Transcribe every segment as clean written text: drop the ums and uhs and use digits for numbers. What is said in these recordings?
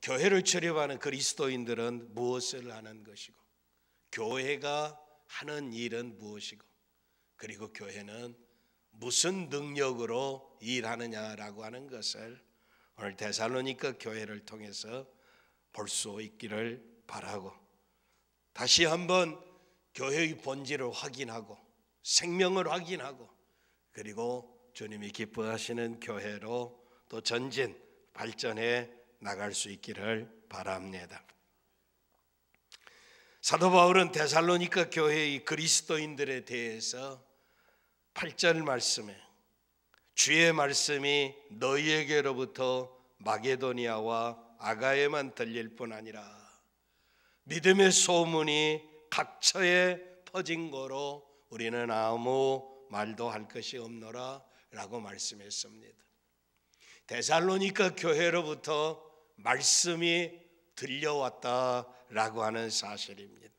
교회를 출입하는 그리스도인들은 무엇을 하는 것이고, 교회가 하는 일은 무엇이고, 그리고 교회는 무슨 능력으로 일하느냐라고 하는 것을 오늘 데살로니가 교회를 통해서 볼 수 있기를 바라고, 다시 한번 교회의 본질을 확인하고 생명을 확인하고, 그리고 주님이 기뻐하시는 교회로 또 전진 발전해 나갈 수 있기를 바랍니다. 사도 바울은 데살로니가 교회의 그리스도인들에 대해서 8절 말씀에 주의 말씀이 너희에게로부터 마게도니아와 아가에만 들릴 뿐 아니라 믿음의 소문이 각처에 퍼진 거로 우리는 아무 말도 할 것이 없노라 라고 말씀했습니다. 데살로니가 교회로부터 말씀이 들려왔다라고 하는 사실입니다.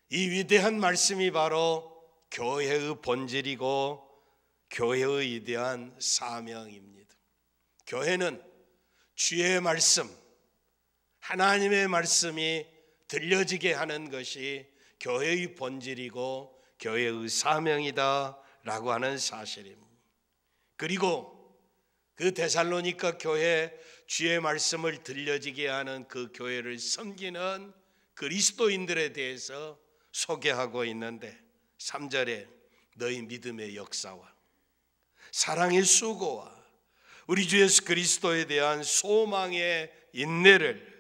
이 위대한 말씀이 바로 교회의 본질이고 교회의 위대한 사명입니다. 교회는 주의 말씀, 하나님의 말씀이 들려지게 하는 것이 교회의 본질이고 교회의 사명이다라고 하는 사실입니다. 그리고 그 데살로니가 교회 주의 말씀을 들려지게 하는 그 교회를 섬기는 그리스도인들에 대해서 소개하고 있는데, 3절에 너희 믿음의 역사와 사랑의 수고와 우리 주 예수 그리스도에 대한 소망의 인내를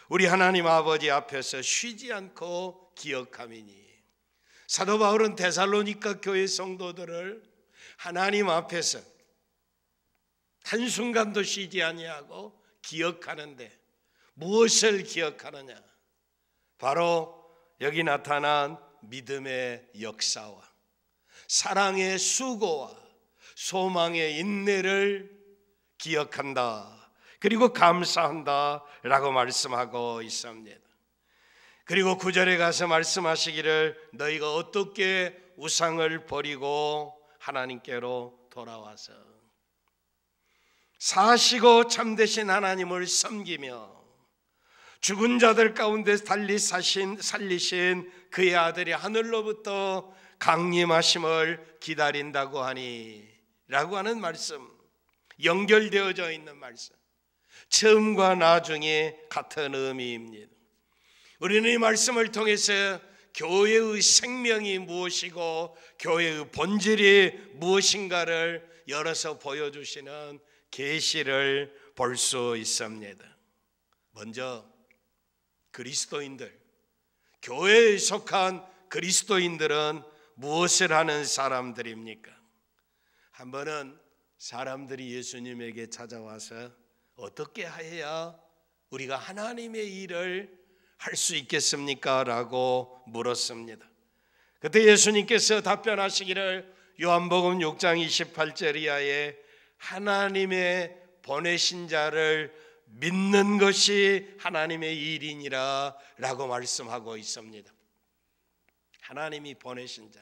우리 하나님 아버지 앞에서 쉬지 않고 기억함이니, 사도 바울은 데살로니가 교회 성도들을 하나님 앞에서 한순간도 쉬지 아니하고 기억하는데, 무엇을 기억하느냐? 바로 여기 나타난 믿음의 역사와 사랑의 수고와 소망의 인내를 기억한다, 그리고 감사한다 라고 말씀하고 있습니다. 그리고 9절에 가서 말씀하시기를 너희가 어떻게 우상을 버리고 하나님께로 돌아와서 사시고 참되신 하나님을 섬기며 죽은 자들 가운데 살리신 그의 아들이 하늘로부터 강림하심을 기다린다고 하니 라고 하는 말씀, 연결되어져 있는 말씀, 처음과 나중에 같은 의미입니다. 우리는 이 말씀을 통해서 교회의 생명이 무엇이고 교회의 본질이 무엇인가를 열어서 보여주시는 계시를 볼 수 있습니다. 먼저 그리스도인들, 교회에 속한 그리스도인들은 무엇을 하는 사람들입니까? 한 번은 사람들이 예수님에게 찾아와서 어떻게 해야 우리가 하나님의 일을 할 수 있겠습니까? 라고 물었습니다. 그때 예수님께서 답변하시기를 요한복음 6장 28절 이하에 하나님의 보내신 자를 믿는 것이 하나님의 일이니라 라고 말씀하고 있습니다. 하나님이 보내신 자,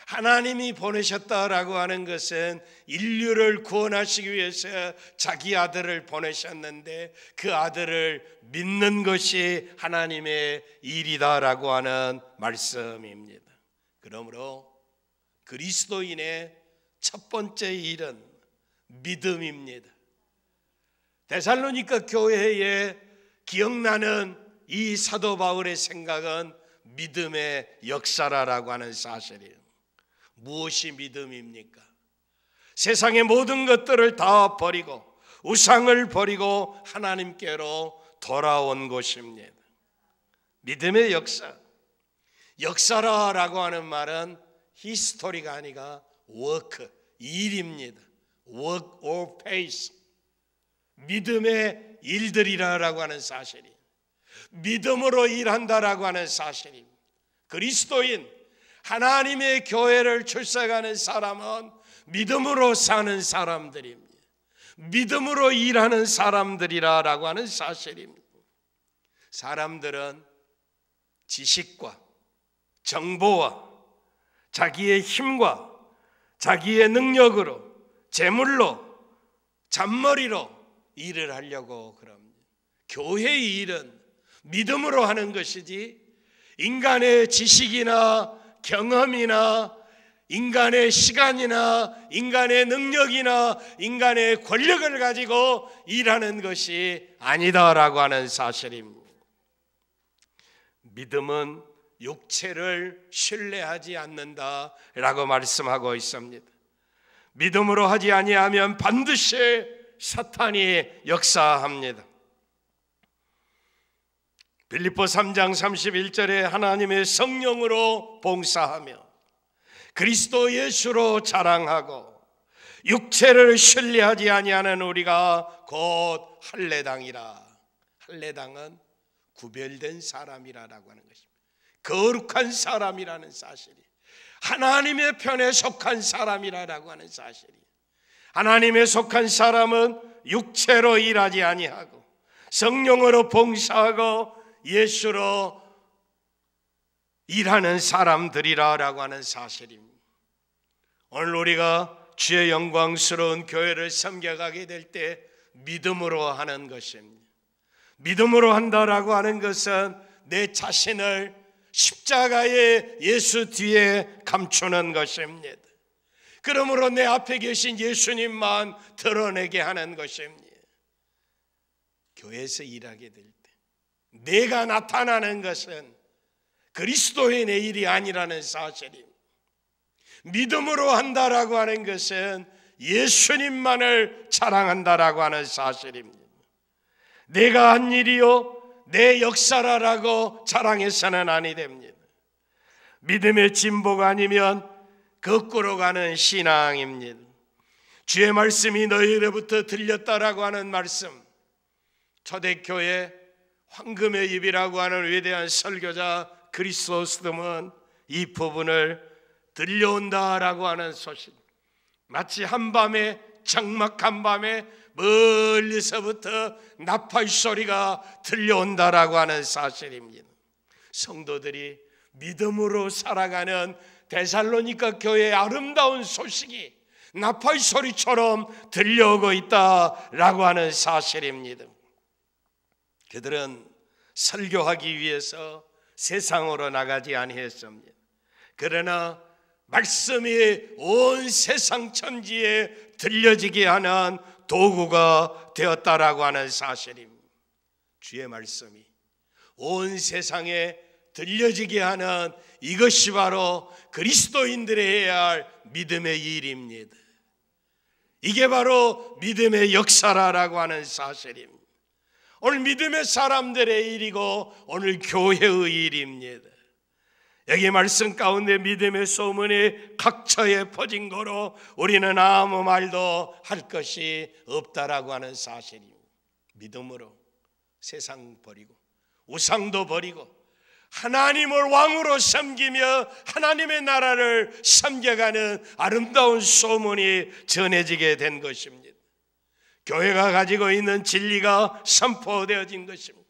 하나님이 보내셨다라고 하는 것은 인류를 구원하시기 위해서 자기 아들을 보내셨는데 그 아들을 믿는 것이 하나님의 일이다라고 하는 말씀입니다. 그러므로 그리스도인의 첫 번째 일은 믿음입니다. 데살로니가 교회에 기억나는 이 사도 바울의 생각은 믿음의 역사라고 하는 사실이에요. 무엇이 믿음입니까? 세상의 모든 것들을 다 버리고 우상을 버리고 하나님께로 돌아온 것입니다. 믿음의 역사. 역사라고 하는 말은 히스토리가 아니라 워크, 일입니다. work or pace, 믿음의 일들이라고 하는 사실이, 믿음으로 일한다라고 하는 사실입니다. 그리스도인, 하나님의 교회를 출석하는 사람은 믿음으로 사는 사람들입니다. 믿음으로 일하는 사람들이라고 하는 사실입니다. 사람들은 지식과 정보와 자기의 힘과 자기의 능력으로, 재물로, 잔머리로 일을 하려고 그럽니다. 교회의 일은 믿음으로 하는 것이지 인간의 지식이나 경험이나 인간의 시간이나 인간의 능력이나 인간의 권력을 가지고 일하는 것이 아니다라고 하는 사실입니다. 믿음은 육체를 신뢰하지 않는다라고 말씀하고 있습니다. 믿음으로 하지 아니하면 반드시 사탄이 역사합니다. 빌립보 3장 31절에 하나님의 성령으로 봉사하며 그리스도 예수로 자랑하고 육체를 신뢰하지 아니하는 우리가 곧 할례당이라. 할례당은 구별된 사람이라고 하는 것입니다. 거룩한 사람이라는 사실이, 하나님의 편에 속한 사람이라고 하는 사실이, 하나님에 속한 사람은 육체로 일하지 아니하고 성령으로 봉사하고 예수로 일하는 사람들이라고 하는 사실입니다. 오늘 우리가 주의 영광스러운 교회를 섬겨가게 될 때 믿음으로 하는 것입니다. 믿음으로 한다라고 하는 것은 내 자신을 십자가의 예수 뒤에 감추는 것입니다. 그러므로 내 앞에 계신 예수님만 드러내게 하는 것입니다. 교회에서 일하게 될 때 내가 나타나는 것은 그리스도인의 일이 아니라는 사실입니다. 믿음으로 한다라고 하는 것은 예수님만을 자랑한다라고 하는 사실입니다. 내가 한 일이요 내 역사라고 자랑해서는 아니 됩니다. 믿음의 진보가 아니면 거꾸로 가는 신앙입니다. 주의 말씀이 너희로부터 들렸다라고 하는 말씀, 초대교회 황금의 입이라고 하는 위대한 설교자 그리스도스듬은 이 부분을 들려온다라고 하는 소식, 마치 한밤에 적막한 밤에 멀리서부터 나팔 소리가 들려온다라고 하는 사실입니다. 성도들이 믿음으로 살아가는 데살로니가 교회의 아름다운 소식이 나팔 소리처럼 들려오고 있다라고 하는 사실입니다. 그들은 설교하기 위해서 세상으로 나가지 아니했습니다. 그러나 말씀이 온 세상 천지에 들려지게 하는 도구가 되었다라고 하는 사실입니다. 주의 말씀이 온 세상에 들려지게 하는 이것이 바로 그리스도인들이 해야 할 믿음의 일입니다. 이게 바로 믿음의 역사라고 하는 사실입니다. 오늘 믿음의 사람들의 일이고 오늘 교회의 일입니다. 여기 말씀 가운데 믿음의 소문이 각처에 퍼진 거로 우리는 아무 말도 할 것이 없다라고 하는 사실입니다. 믿음으로 세상 버리고 우상도 버리고 하나님을 왕으로 섬기며 하나님의 나라를 섬겨가는 아름다운 소문이 전해지게 된 것입니다. 교회가 가지고 있는 진리가 선포되어진 것입니다.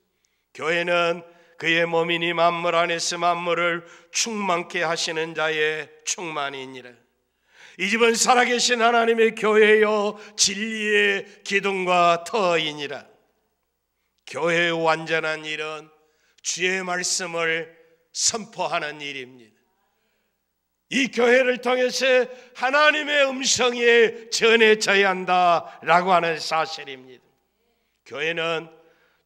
교회는 그의 몸이니 만물 안에서 만물을 충만케 하시는 자의 충만이니라. 이 집은 살아계신 하나님의 교회요 진리의 기둥과 터이니라. 교회의 완전한 일은 주의 말씀을 선포하는 일입니다. 이 교회를 통해서 하나님의 음성이 전해져야 한다라고 하는 사실입니다. 교회는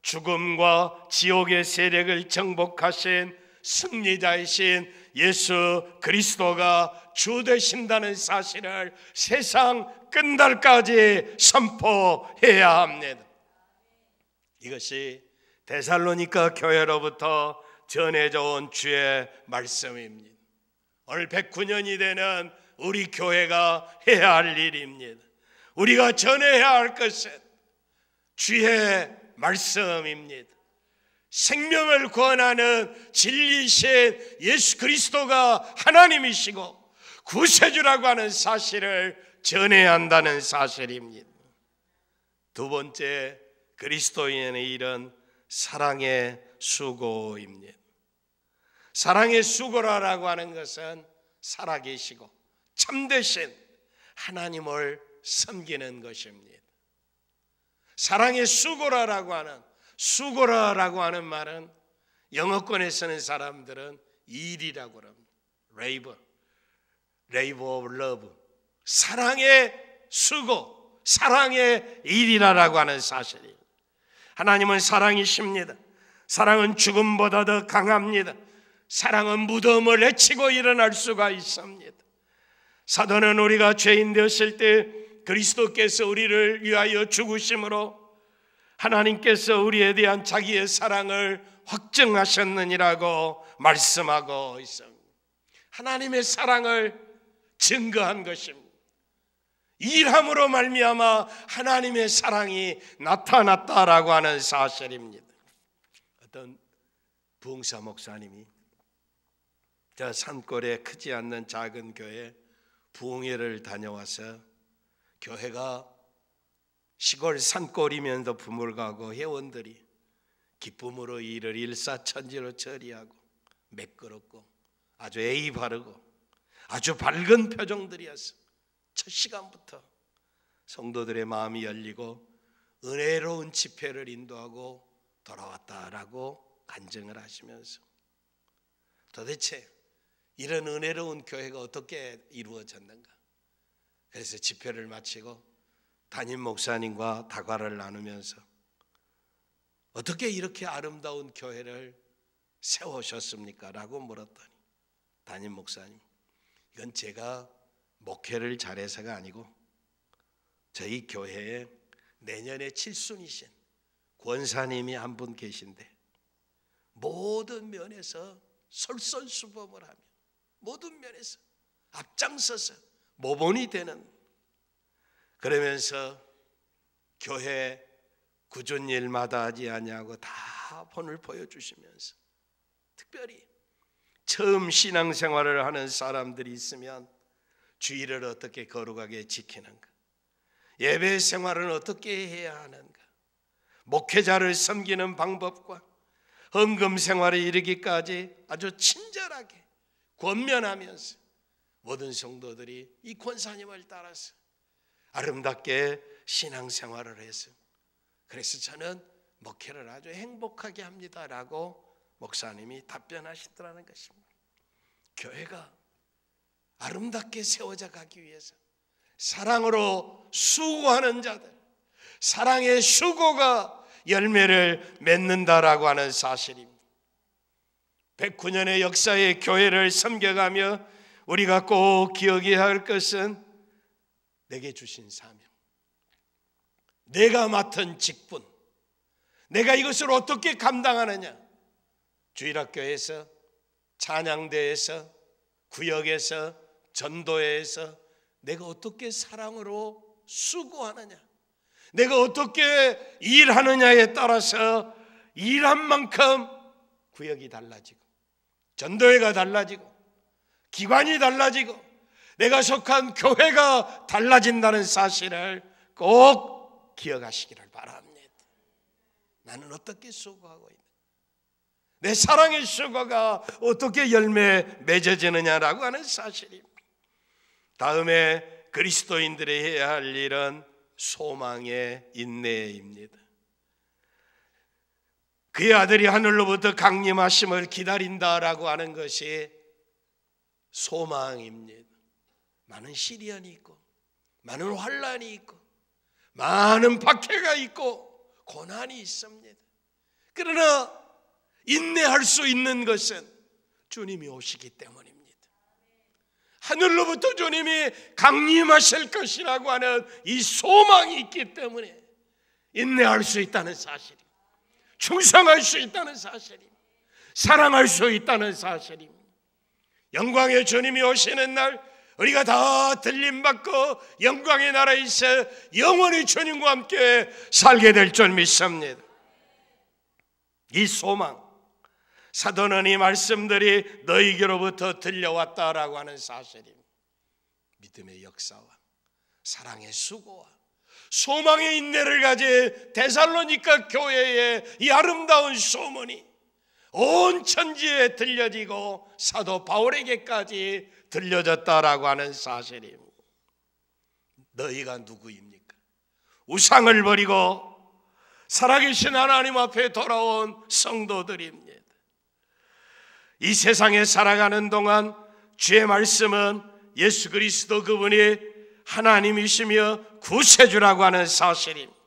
죽음과 지옥의 세력을 정복하신 승리자이신 예수 그리스도가 주 되신다는 사실을 세상 끝날까지 선포해야 합니다. 이것이 데살로니가 교회로부터 전해져 온 주의 말씀입니다. 오늘 109년이 되는 우리 교회가 해야 할 일입니다. 우리가 전해야 할 것은 주의 말씀입니다. 생명을 구원하는 진리이신 예수 그리스도가 하나님이시고 구세주라고 하는 사실을 전해야 한다는 사실입니다. 두 번째, 그리스도인의 일은 사랑의 수고입니다. 사랑의 수고라고 하는 것은 살아계시고 참되신 하나님을 섬기는 것입니다. 사랑의 수고라고 하는 수고라라고 하는 말은 영어권에 쓰는 사람들은 일이라고 합니다. labor of love, 사랑의 수고, 사랑의 일이라고 하는 사실이에요. 하나님은 사랑이십니다. 사랑은 죽음보다 더 강합니다. 사랑은 무덤을 헤치고 일어날 수가 있습니다. 사도는 우리가 죄인 되었을 때 그리스도께서 우리를 위하여 죽으심으로 하나님께서 우리에 대한 자기의 사랑을 확증하셨느니라고 말씀하고 있습니다. 하나님의 사랑을 증거한 것입니다. 일함으로 말미암아 하나님의 사랑이 나타났다라고 하는 사실입니다. 어떤 부흥사 목사님이 저 산골에 크지 않는 작은 교회 부흥회를 다녀와서 교회가 시골 산골이면서 부물가고 회원들이 기쁨으로 이를 일사천지로 처리하고 매끄럽고 아주 예의 바르고 아주 밝은 표정들이었어. 첫 시간부터 성도들의 마음이 열리고 은혜로운 집회를 인도하고 돌아왔다라고 간증을 하시면서 도대체 이런 은혜로운 교회가 어떻게 이루어졌는가. 그래서 집회를 마치고 담임 목사님과 다과를 나누면서 어떻게 이렇게 아름다운 교회를 세우셨습니까? 라고 물었더니 담임 목사님, 이건 제가 목회를 잘해서가 아니고 저희 교회에 내년에 칠순이신 권사님이 한 분 계신데 모든 면에서 솔선수범을 하며 모든 면에서 앞장서서 모본이 되는, 그러면서 교회 굳은 일마다 하지 아니하고 다 본을 보여주시면서 특별히 처음 신앙생활을 하는 사람들이 있으면 주의를 어떻게 거룩하게 지키는가, 예배 생활은 어떻게 해야 하는가, 목회자를 섬기는 방법과 헌금 생활에 이르기까지 아주 친절하게 권면하면서 모든 성도들이 이 권사님을 따라서 아름답게 신앙생활을 해서 그래서 저는 목회를 아주 행복하게 합니다라고 목사님이 답변하시더라는 것입니다. 교회가 아름답게 세워져 가기 위해서 사랑으로 수고하는 자들, 사랑의 수고가 열매를 맺는다라고 하는 사실입니다. 109년의 역사의 교회를 섬겨가며 우리가 꼭 기억해야 할 것은 내게 주신 사명, 내가 맡은 직분, 내가 이것을 어떻게 감당하느냐. 주일학교에서, 찬양대에서, 구역에서, 전도회에서 내가 어떻게 사랑으로 수고하느냐, 내가 어떻게 일하느냐에 따라서 일한 만큼 구역이 달라지고 전도회가 달라지고 기관이 달라지고 내가 속한 교회가 달라진다는 사실을 꼭 기억하시기를 바랍니다. 나는 어떻게 수고하고 있는가, 내 사랑의 수고가 어떻게 열매 맺어지느냐라고 하는 사실입니다. 다음에 그리스도인들이 해야 할 일은 소망의 인내입니다. 그의 아들이 하늘로부터 강림하심을 기다린다라고 하는 것이 소망입니다. 많은 시련이 있고 많은 환난이 있고 많은 박해가 있고 고난이 있습니다. 그러나 인내할 수 있는 것은 주님이 오시기 때문입니다. 하늘로부터 주님이 강림하실 것이라고 하는 이 소망이 있기 때문에 인내할 수 있다는 사실입니다. 충성할 수 있다는 사실입니다. 사랑할 수 있다는 사실입니다. 영광의 주님이 오시는 날 우리가 다 들림받고 영광의 나라에서 영원히 주님과 함께 살게 될 줄 믿습니다. 이 소망, 사도는 이 말씀들이 너희에게로부터 들려왔다라고 하는 사실입니다. 믿음의 역사와 사랑의 수고와 소망의 인내를 가진 데살로니가 교회의 이 아름다운 소문이 온 천지에 들려지고 사도 바울에게까지 들려졌다라고 하는 사실입니다. 너희가 누구입니까? 우상을 버리고 살아계신 하나님 앞에 돌아온 성도들입니다. 이 세상에 살아가는 동안 주의 말씀은 예수 그리스도 그분이 하나님이시며 구세주라고 하는 사실입니다.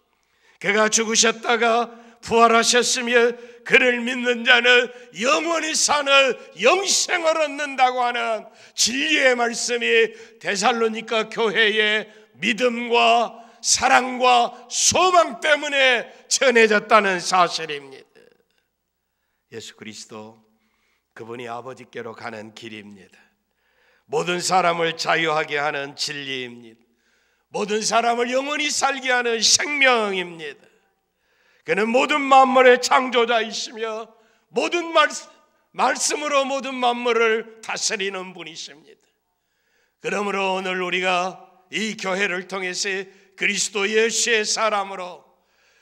그가 죽으셨다가 부활하셨으며 그를 믿는 자는 영원히 사는 영생을 얻는다고 하는 진리의 말씀이 데살로니가 교회의 믿음과 사랑과 소망 때문에 전해졌다는 사실입니다. 예수 그리스도 그분이 아버지께로 가는 길입니다. 모든 사람을 자유하게 하는 진리입니다. 모든 사람을 영원히 살게 하는 생명입니다. 그는 모든 만물의 창조자이시며 모든 말씀으로 모든 만물을 다스리는 분이십니다. 그러므로 오늘 우리가 이 교회를 통해서 그리스도 예수의 사람으로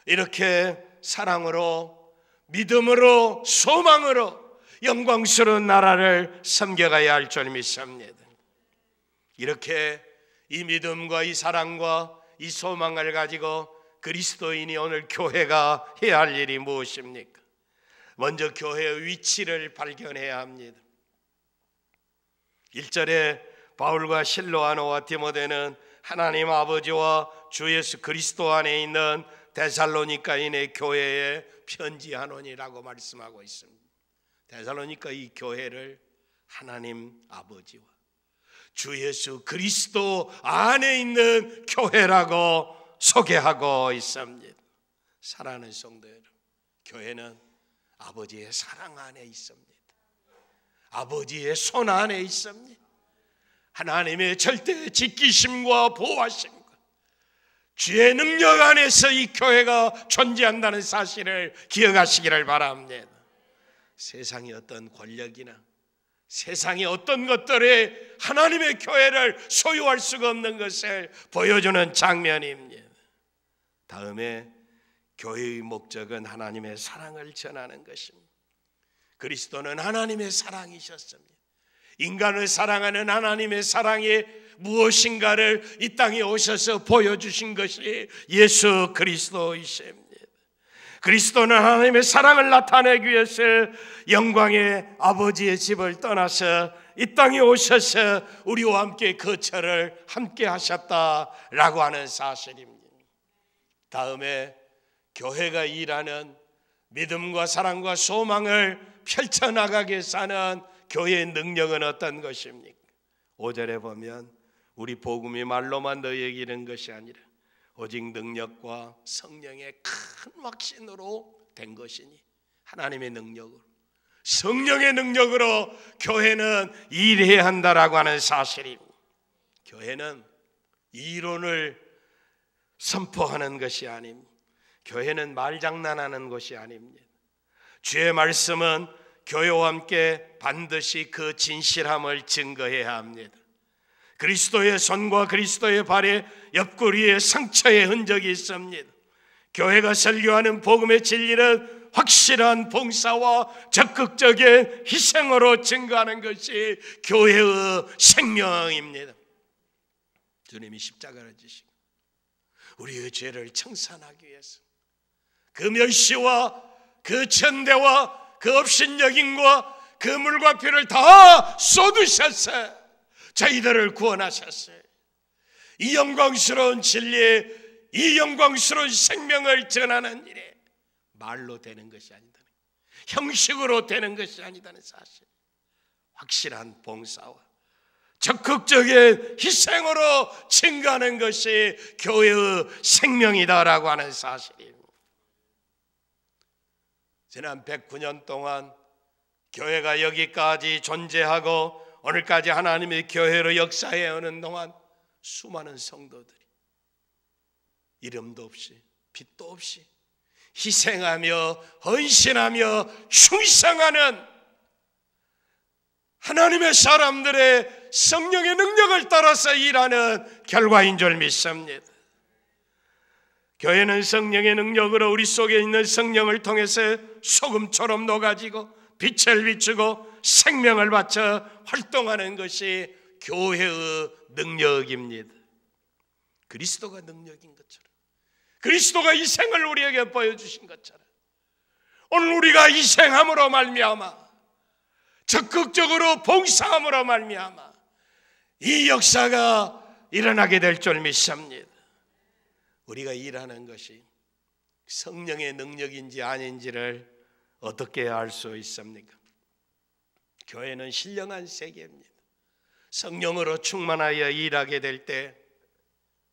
이렇게 사랑으로 믿음으로 소망으로 영광스러운 나라를 섬겨가야 할 줄 믿습니다. 이렇게 이 믿음과 이 사랑과 이 소망을 가지고 그리스도인이 오늘 교회가 해야 할 일이 무엇입니까? 먼저 교회의 위치를 발견해야 합니다. 1절에 바울과 실로아노와 디모데는 하나님 아버지와 주 예수 그리스도 안에 있는 데살로니가인의 교회에 편지하노니라고 말씀하고 있습니다. 데살로니가 이 교회를 하나님 아버지와 주 예수 그리스도 안에 있는 교회라고 소개하고 있습니다. 사랑하는 성도 여러분, 교회는 아버지의 사랑 안에 있습니다. 아버지의 손 안에 있습니다. 하나님의 절대 지키심과 보호하심과 주의 능력 안에서 이 교회가 존재한다는 사실을 기억하시기를 바랍니다. 세상의 어떤 권력이나 세상의 어떤 것들이 하나님의 교회를 소유할 수가 없는 것을 보여주는 장면입니다. 다음에 교회의 목적은 하나님의 사랑을 전하는 것입니다. 그리스도는 하나님의 사랑이셨습니다. 인간을 사랑하는 하나님의 사랑이 무엇인가를 이 땅에 오셔서 보여주신 것이 예수 그리스도이십니다. 그리스도는 하나님의 사랑을 나타내기 위해서 영광의 아버지의 집을 떠나서 이 땅에 오셔서 우리와 함께 거처를 함께 하셨다라고 하는 사실입니다. 다음에 교회가 일하는 믿음과 사랑과 소망을 펼쳐나가게 사는 교회의 능력은 어떤 것입니까? 5절에 보면 우리 복음이 말로만 너희에게 이른 것이 아니라 오직 능력과 성령의 큰 확신으로 된 것이니 하나님의 능력으로 성령의 능력으로 교회는 일해야 한다라고 하는 사실입니다. 교회는 이론을 선포하는 것이 아닙니다. 교회는 말장난하는 것이 아닙니다. 주의 말씀은 교회와 함께 반드시 그 진실함을 증거해야 합니다. 그리스도의 손과 그리스도의 발에 옆구리에 상처의 흔적이 있습니다. 교회가 설교하는 복음의 진리는 확실한 봉사와 적극적인 희생으로 증거하는 것이 교회의 생명입니다. 주님이 십자가를 지시고 우리의 죄를 청산하기 위해서 그 멸시와 그 천대와 그 업신여김과 그 물과 피를 다 쏟으셨어요. 저희들을 구원하셨어요. 이 영광스러운 진리에 이 영광스러운 생명을 전하는 일에 말로 되는 것이 아니다는, 형식으로 되는 것이 아니다는 사실, 확실한 봉사와 적극적인 희생으로 증거하는 것이 교회의 생명이다라고 하는 사실입니다. 지난 109년 동안 교회가 여기까지 존재하고 오늘까지 하나님의 교회로 역사해 오는 동안 수많은 성도들이 이름도 없이 빛도 없이 희생하며 헌신하며 충성하는 하나님의 사람들의 성령의 능력을 따라서 일하는 결과인 줄 믿습니다. 교회는 성령의 능력으로 우리 속에 있는 성령을 통해서 소금처럼 녹아지고 빛을 비추고 생명을 바쳐 활동하는 것이 교회의 능력입니다. 그리스도가 능력인 것처럼 그리스도가 이 생을 우리에게 보여주신 것처럼 오늘 우리가 이 생함으로 말미암아, 적극적으로 봉사함으로 말미암아 이 역사가 일어나게 될 줄 믿습니다. 우리가 일하는 것이 성령의 능력인지 아닌지를 어떻게 알 수 있습니까? 교회는 신령한 세계입니다. 성령으로 충만하여 일하게 될 때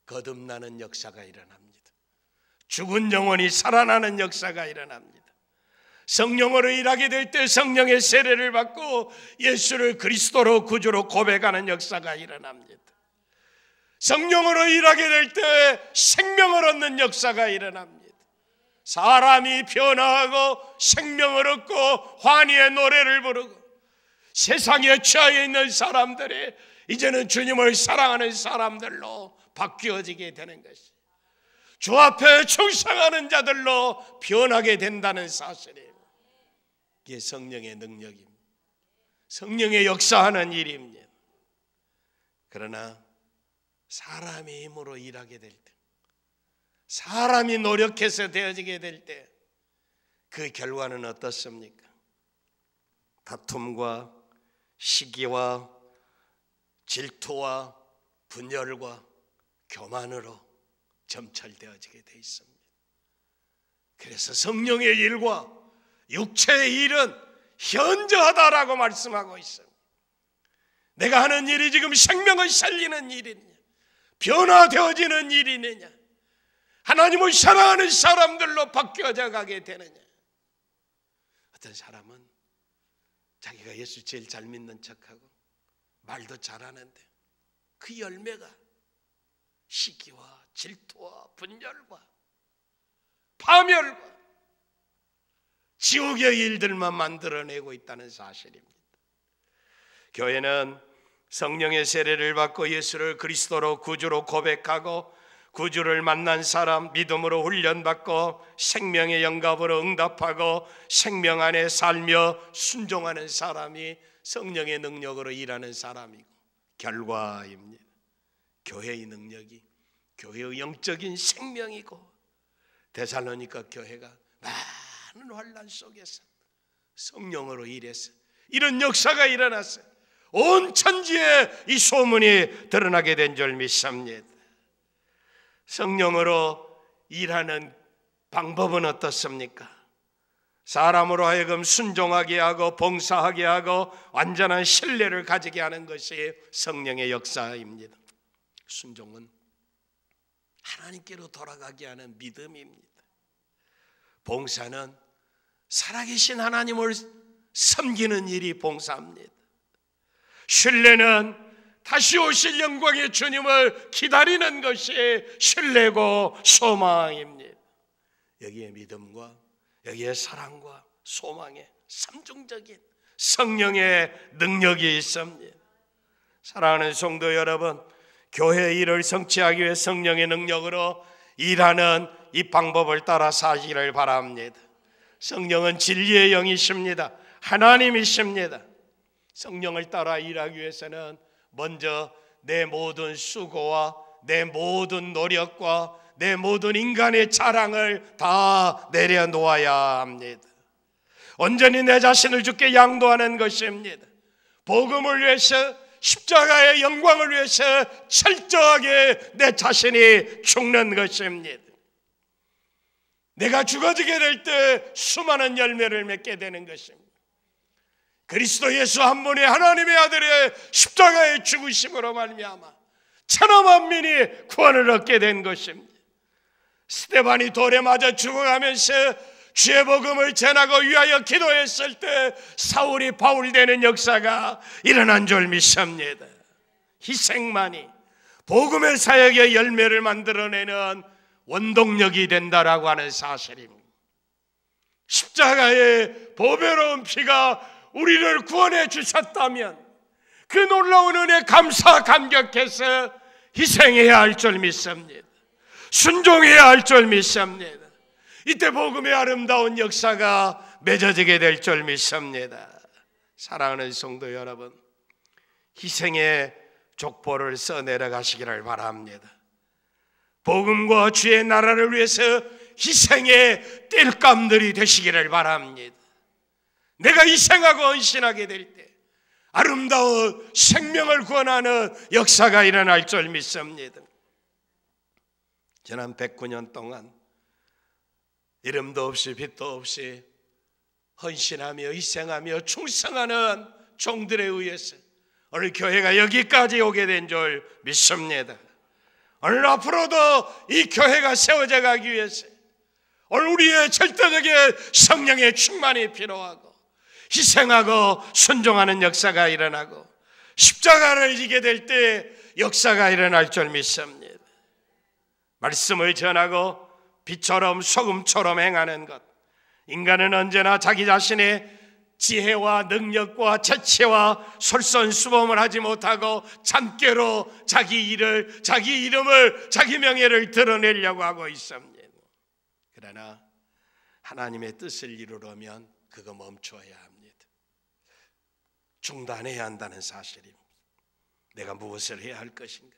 거듭나는 역사가 일어납니다. 죽은 영혼이 살아나는 역사가 일어납니다. 성령으로 일하게 될 때 성령의 세례를 받고 예수를 그리스도로 구주로 고백하는 역사가 일어납니다. 성령으로 일하게 될 때 생명을 얻는 역사가 일어납니다. 사람이 변화하고 생명을 얻고 환희의 노래를 부르고 세상에 취하여 있는 사람들이 이제는 주님을 사랑하는 사람들로 바뀌어지게 되는 것이, 주 앞에 충성하는 자들로 변하게 된다는 사실이에요. 이게 성령의 능력입니다. 성령의 역사하는 일입니다. 그러나 사람의 힘으로 일하게 될 때, 사람이 노력해서 되어지게 될 때 그 결과는 어떻습니까? 다툼과 시기와 질투와 분열과 교만으로 점철되어지게 되어 있습니다. 그래서 성령의 일과 육체의 일은 현저하다라고 말씀하고 있습니다. 내가 하는 일이 지금 생명을 살리는 일이냐, 변화되어지는 일이느냐, 하나님을 사랑하는 사람들로 바뀌어져 가게 되느냐. 어떤 사람은 자기가 예수 제일 잘 믿는 척하고 말도 잘하는데 그 열매가 시기와 질투와 분열과 파멸과 지옥의 일들만 만들어내고 있다는 사실입니다. 교회는 성령의 세례를 받고 예수를 그리스도로 구주로 고백하고 구주를 만난 사람, 믿음으로 훈련받고 생명의 영감으로 응답하고 생명 안에 살며 순종하는 사람이 성령의 능력으로 일하는 사람이고 결과입니다. 교회의 능력이 교회의 영적인 생명이고, 데살로니가 교회가 많은 환난 속에서 성령으로 일해서 이런 역사가 일어났어요. 온 천지에 이 소문이 드러나게 된 줄 믿습니다. 성령으로 일하는 방법은 어떻습니까? 사람으로 하여금 순종하게 하고 봉사하게 하고 완전한 신뢰를 가지게 하는 것이 성령의 역사입니다. 순종은 하나님께로 돌아가게 하는 믿음입니다. 봉사는 살아계신 하나님을 섬기는 일이 봉사입니다. 신뢰는 다시 오실 영광의 주님을 기다리는 것이 신뢰고 소망입니다. 여기에 믿음과 여기에 사랑과 소망의 삼중적인 성령의 능력이 있습니다. 사랑하는 성도 여러분, 교회 일을 성취하기 위해 성령의 능력으로 일하는 이 방법을 따라 사시기를 바랍니다. 성령은 진리의 영이십니다. 하나님이십니다. 성령을 따라 일하기 위해서는 먼저 내 모든 수고와 내 모든 노력과 내 모든 인간의 자랑을 다 내려놓아야 합니다. 온전히 내 자신을 주께 양도하는 것입니다. 복음을 위해서, 십자가의 영광을 위해서 철저하게 내 자신이 죽는 것입니다. 내가 죽어지게 될 때 수많은 열매를 맺게 되는 것입니다. 그리스도 예수 한 분의 하나님의 아들의 십자가의 죽으심으로 말미암아 천하 만민이 구원을 얻게 된 것입니다. 스데반이 돌에 맞아 죽어가면서 주의 복음을 전하고 위하여 기도했을 때 사울이 바울 되는 역사가 일어난 줄 믿습니다. 희생만이 복음의 사역의 열매를 만들어내는 원동력이 된다라고 하는 사실입니다. 십자가의 보배로운 피가 우리를 구원해 주셨다면 그 놀라운 은혜 감사 감격해서 희생해야 할 줄 믿습니다. 순종해야 할 줄 믿습니다. 이때 복음의 아름다운 역사가 맺어지게 될 줄 믿습니다. 사랑하는 성도 여러분, 희생의 족보를 써내려가시기를 바랍니다. 복음과 주의 나라를 위해서 희생의 땔감들이 되시기를 바랍니다. 내가 희생하고 헌신하게 될 때 아름다운 생명을 구원하는 역사가 일어날 줄 믿습니다. 지난 109년 동안 이름도 없이 빛도 없이 헌신하며 희생하며 충성하는 종들에 의해서 오늘 교회가 여기까지 오게 된 줄 믿습니다. 오늘 앞으로도 이 교회가 세워져 가기 위해서 오늘 우리의 절대적인 성령의 충만이 필요하고 희생하고 순종하는 역사가 일어나고 십자가를 지게 될 때 역사가 일어날 줄 믿습니다. 말씀을 전하고 빛처럼 소금처럼 행하는 것, 인간은 언제나 자기 자신의 지혜와 능력과 재치와 솔선수범을 하지 못하고 잠깨로 자기 일을, 자기 이름을, 자기 명예를 드러내려고 하고 있습니다. 그러나 하나님의 뜻을 이루려면 그거 멈춰야 합니다. 중단해야 한다는 사실입니다. 내가 무엇을 해야 할 것인가?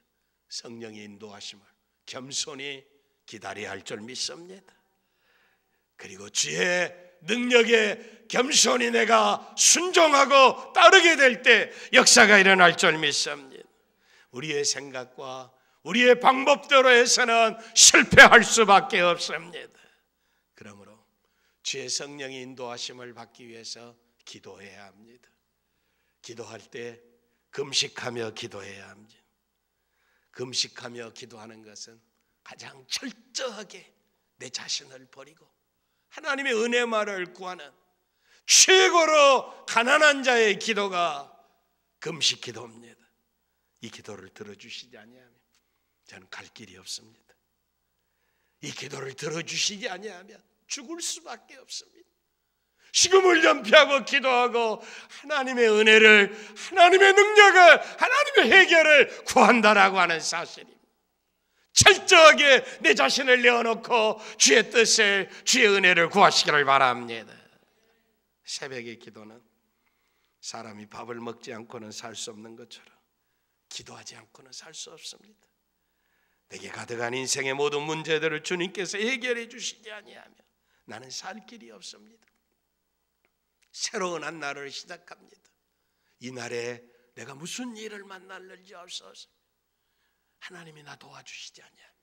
성령의 인도하심을 겸손히 기다려야 할 줄 믿습니다. 그리고 주의 능력에 겸손히 내가 순종하고 따르게 될 때 역사가 일어날 줄 믿습니다. 우리의 생각과 우리의 방법대로 해서는 실패할 수밖에 없습니다. 그러므로 주의 성령의 인도하심을 받기 위해서 기도해야 합니다. 기도할 때 금식하며 기도해야 합니다. 금식하며 기도하는 것은 가장 철저하게 내 자신을 버리고 하나님의 은혜만을 구하는 최고로 가난한 자의 기도가 금식 기도입니다. 이 기도를 들어주시지 아니하면 저는 갈 길이 없습니다. 이 기도를 들어주시지 아니하면 죽을 수밖에 없습니다. 식음을 연피하고 기도하고 하나님의 은혜를, 하나님의 능력을, 하나님의 해결을 구한다라고 하는 사실입니다. 철저하게 내 자신을 내어놓고 주의 뜻을, 주의 은혜를 구하시기를 바랍니다. 새벽의 기도는 사람이 밥을 먹지 않고는 살 수 없는 것처럼 기도하지 않고는 살 수 없습니다. 내게 가득한 인생의 모든 문제들을 주님께서 해결해 주시지 아니하면 나는 살 길이 없습니다. 새로운 한 날을 시작합니다. 이 날에 내가 무슨 일을 만날는지 없어서 하나님이 나 도와주시지 아니하면,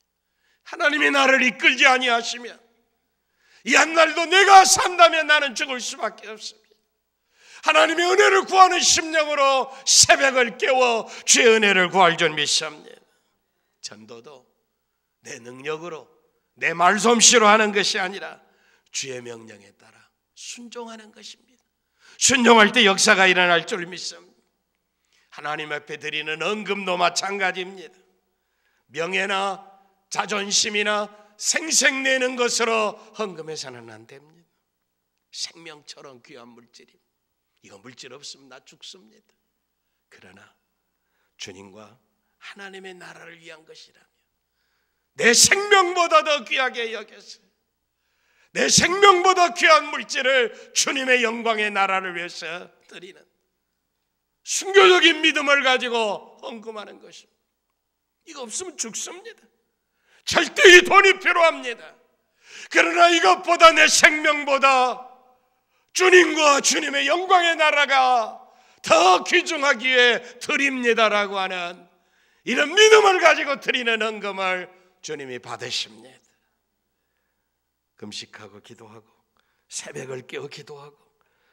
하나님이 나를 이끌지 아니하시면 이 한 날도 내가 산다면 나는 죽을 수밖에 없습니다. 하나님의 은혜를 구하는 심령으로 새벽을 깨워 주의 은혜를 구할 줄 믿습니다. 전도도 내 능력으로, 내 말솜씨로 하는 것이 아니라 주의 명령에 따라 순종하는 것입니다. 순종할 때 역사가 일어날 줄 믿습니다. 하나님 앞에 드리는 헌금도 마찬가지입니다. 명예나 자존심이나 생색내는 것으로 헌금해서는 안 됩니다. 생명처럼 귀한 물질입니다. 이거 물질 없으면 나 죽습니다. 그러나 주님과 하나님의 나라를 위한 것이라며 내 생명보다 더 귀하게 여겼어요. 내 생명보다 귀한 물질을 주님의 영광의 나라를 위해서 드리는 순교적인 믿음을 가지고 헌금하는 것입니다. 이거 없으면 죽습니다. 절대 이 돈이 필요합니다. 그러나 이것보다 내 생명보다 주님과 주님의 영광의 나라가 더 귀중하기에 드립니다라고 하는 이런 믿음을 가지고 드리는 헌금을 주님이 받으십니다. 금식하고 기도하고 새벽을 깨어 기도하고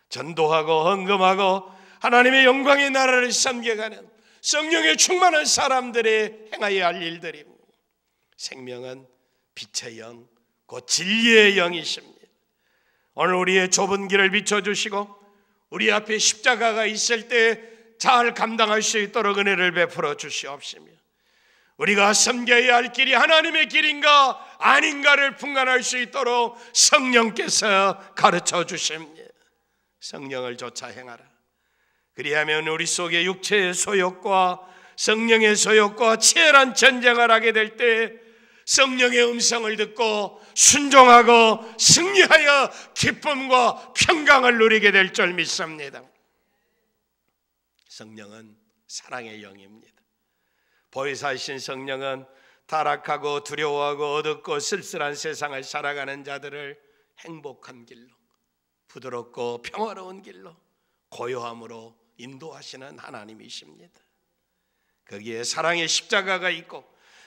전도하고 헌금하고 하나님의 영광의 나라를 섬겨가는 성령의 충만한 사람들이 행하여야 할 일들입니다. 생명은 빛의 영, 곧 진리의 영이십니다. 오늘 우리의 좁은 길을 비춰주시고 우리 앞에 십자가가 있을 때 잘 감당할 수 있도록 은혜를 베풀어 주시옵시며 우리가 섬겨야 할 길이 하나님의 길인가 아닌가를 분간할 수 있도록 성령께서 가르쳐 주십니다. 성령을 좇아 행하라. 그리하면 우리 속에 육체의 소욕과 성령의 소욕과 치열한 전쟁을 하게 될 때 성령의 음성을 듣고 순종하고 승리하여 기쁨과 평강을 누리게 될 줄 믿습니다. 성령은 사랑의 영입니다. 보혜사이신 성령은 타락하고 두려워하고 어둡고 쓸쓸한 세상을 살아가는 자들을 행복한 길로, 부드럽고 평화로운 길로, 고요함으로 인도하시는 하나님이십니다. 거기에 사랑의 십자가가 있고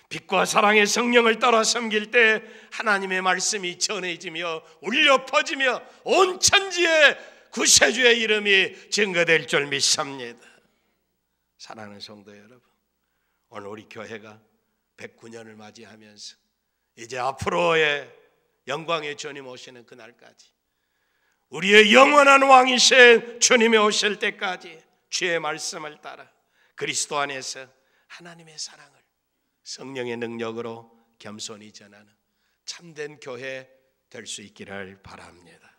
빛과 사랑의 성령을 따라 섬길 때 하나님의 말씀이 전해지며 울려 퍼지며 온 천지에 구세주의 이름이 증거될 줄 믿습니다. 사랑하는 성도 여러분, 오늘 우리 교회가 109년을 맞이하면서 이제 앞으로의 영광의 주님 오시는 그날까지, 우리의 영원한 왕이신 주님이 오실 때까지 주의 말씀을 따라 그리스도 안에서 하나님의 사랑을 성령의 능력으로 겸손히 전하는 참된 교회 될 수 있기를 바랍니다.